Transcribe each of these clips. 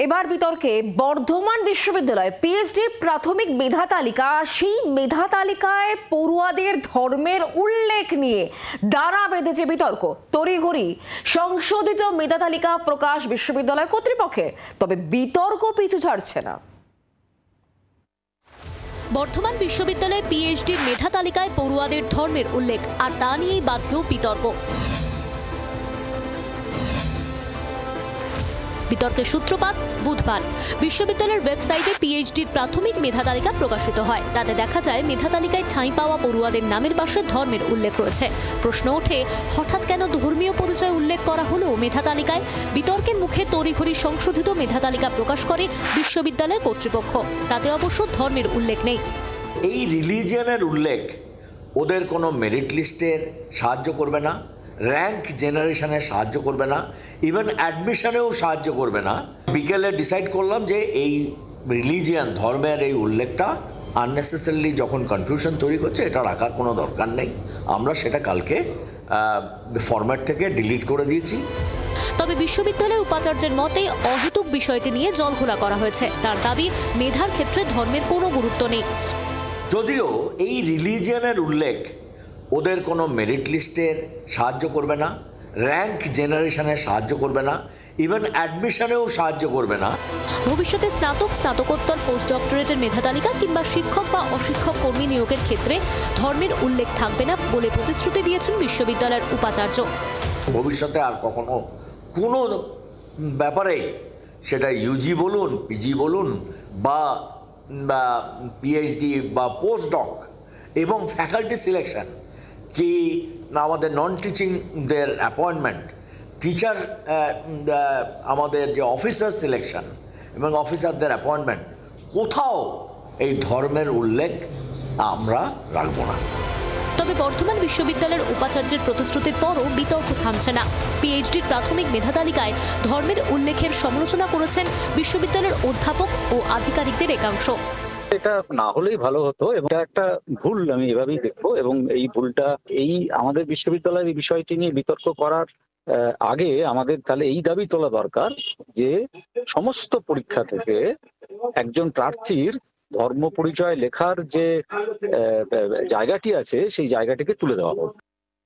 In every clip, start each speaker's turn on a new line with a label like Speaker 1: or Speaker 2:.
Speaker 1: এবার বিতর্কে বর্ধমান বিশ্ববিদ্যালয় পিএইচডির প্রাথমিক মেধা তালিকা, সেই মেধা তালিকায় পড়ুয়াদের ধর্মের উল্লেখ নিয়ে দাঁড়া বেঁধেছে বিতর্ক। তড়িঘড়ি সংশোধিত মেধা তালিকা প্রকাশ বিশ্ববিদ্যালয় কর্তৃপক্ষের, তবে বিতর্ক পিছু ছাড়ছে না।
Speaker 2: বর্ধমান বিশ্ববিদ্যালয় পিএইচডির মেধা তালিকায় পড়ুয়াদের ধর্মের উল্লেখ, আর তা নিয়েই বাঁধল বিতর্ক। বিতর্কের সূত্রপাত বুধবার। বিশ্ববিদ্যালয়ের ওয়েবসাইটে পিএইচডির প্রাথমিক মেধা তালিকা প্রকাশিত হয়। তাতে দেখা যায় মেধা তালিকায় ঠাঁই পাওয়া পড়ুয়াদের নামের পাশে ধর্মের উল্লেখ রয়েছে। প্রশ্ন ওঠে, হঠাৎ কেন ধর্মীয় পরিচয় উল্লেখ করা হলো মেধা তালিকায়? বিতর্কের মুখে তড়িঘড়ি সংশোধিত মেধা তালিকা প্রকাশ করে বিশ্ববিদ্যালয়ের কর্তৃপক্ষ। তাতে অবশ্য ধর্মের উল্লেখ নেই।
Speaker 3: এই রিলিজিয়নের উল্লেখ ওদের কোনো মেরিট লিস্টের সাহায্য করবে না, র্যাঙ্ক জেনারেশনে সাহায্য করবে না, ইভেন অ্যাডমিশনেও সাহায্য করবে না। বিকেলে ডিসাইড করলাম যে এই রিলিজিয়ান ধর্মের এই উল্লেখটা আননেসেসারিলি যখন কনফিউশন তৈরি করছে, এটা রাখার কোনো দরকার নেই। আমরা সেটা কালকে ফরম্যাট থেকে ডিলিট করে দিয়েছি।
Speaker 2: তবে বিশ্ববিদ্যালয়ের উপাচার্যের মতে অহেতুক বিষয়টি নিয়ে জলঘোলা করা হয়েছে। তার দাবি, মেধার ক্ষেত্রে ধর্মের কোনো গুরুত্ব নেই।
Speaker 3: যদিও এই রিলিজিয়নের উল্লেখ ওদের কোনো মেরিট লিস্টের সাহায্য করবে না, র্যাঙ্ক জেনারেশনে সাহায্য করবে না, ইভেন অ্যাডমিশনেও সাহায্য করবে না।
Speaker 2: ভবিষ্যতে স্নাতক, স্নাতকোত্তর, পোস্ট ডক্টরেটের মেধা তালিকা কিংবা শিক্ষক বা অশিক্ষক কর্মী নিয়োগের ক্ষেত্রে ধর্মের উল্লেখ থাকবে না বলে প্রতিশ্রুতি দিয়েছেন বিশ্ববিদ্যালয়ের উপাচার্য।
Speaker 3: ভবিষ্যতে আর কখনো কোনো ব্যাপারে, সেটা ইউজি বলুন, পিজি বলুন, বা পিএইচডি বা পোস্ট ডক এবং ফ্যাকাল্টি সিলেকশন, কি আমাদের নন টিচিংদের অ্যাপয়েন্টমেন্ট, টিচার, আমাদের যে অফিসার সিলেকশন এবং অফিসারদের অ্যাপয়েন্টমেন্ট, কোথাও এই ধর্মের উল্লেখ আমরা রাখব না।
Speaker 2: তবে বর্ধমান বিশ্ববিদ্যালয়ের উপাচার্যের প্রতিশ্রুতির পরও বিতর্ক থামছে না। পিএইচডির প্রাথমিক মেধা তালিকায় ধর্মের উল্লেখের সমালোচনা করেছেন বিশ্ববিদ্যালয়ের অধ্যাপক ও আধিকারিকদের একাংশ।
Speaker 4: এটা না হলেই ভালো হতো, এবং এটা একটা ভুল আমি এভাবেই দেখবো। এবং এই ভুলটা, আমাদের বিশ্ববিদ্যালয়ের এই বিষয়টি নিয়ে বিতর্ক করার আগে আমাদের তাহলে এই দাবি তোলা দরকার যে সমস্ত পরীক্ষা থেকে একজন প্রার্থীর ধর্ম পরিচয় লেখার যে জায়গাটি আছে, সেই জায়গাটিকে তুলে দেওয়া হোক।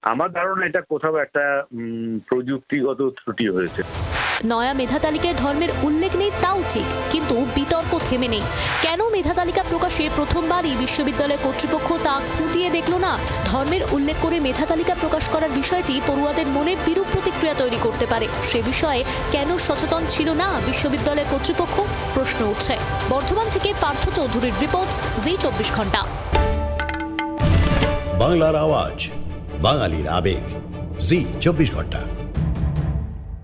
Speaker 5: আমার ধারণা এটা কোথাও একটা প্রযুক্তিগত ত্রুটি হয়েছে।
Speaker 2: নয়া মেধা তালিকায় ধর্মের উল্লেখ নেই তাও ঠিক, কিন্তু বিতর্ক থেমে নেই। কেন মেধা তালিকা প্রকাশে প্রথমবারই বিশ্ববিদ্যালয় কর্তৃপক্ষ তা খুঁটিয়ে দেখল না? ধর্মের উল্লেখ করে মেধা তালিকা প্রকাশ করার বিষয়টি পড়ুয়াদের মনে বিরূপ প্রতিক্রিয়া তৈরি করতে পারে। সে বিষয়ে কেন সচেতন ছিল না বিশ্ববিদ্যালয় কর্তৃপক্ষ? প্রশ্ন উঠছে। বর্ধমান থেকে পার্থ চৌধুরীর রিপোর্ট, জি 24 ঘন্টা।
Speaker 6: বাংলার আওয়াজ, বাঙালির আবেগ, জি 24 ঘন্টা।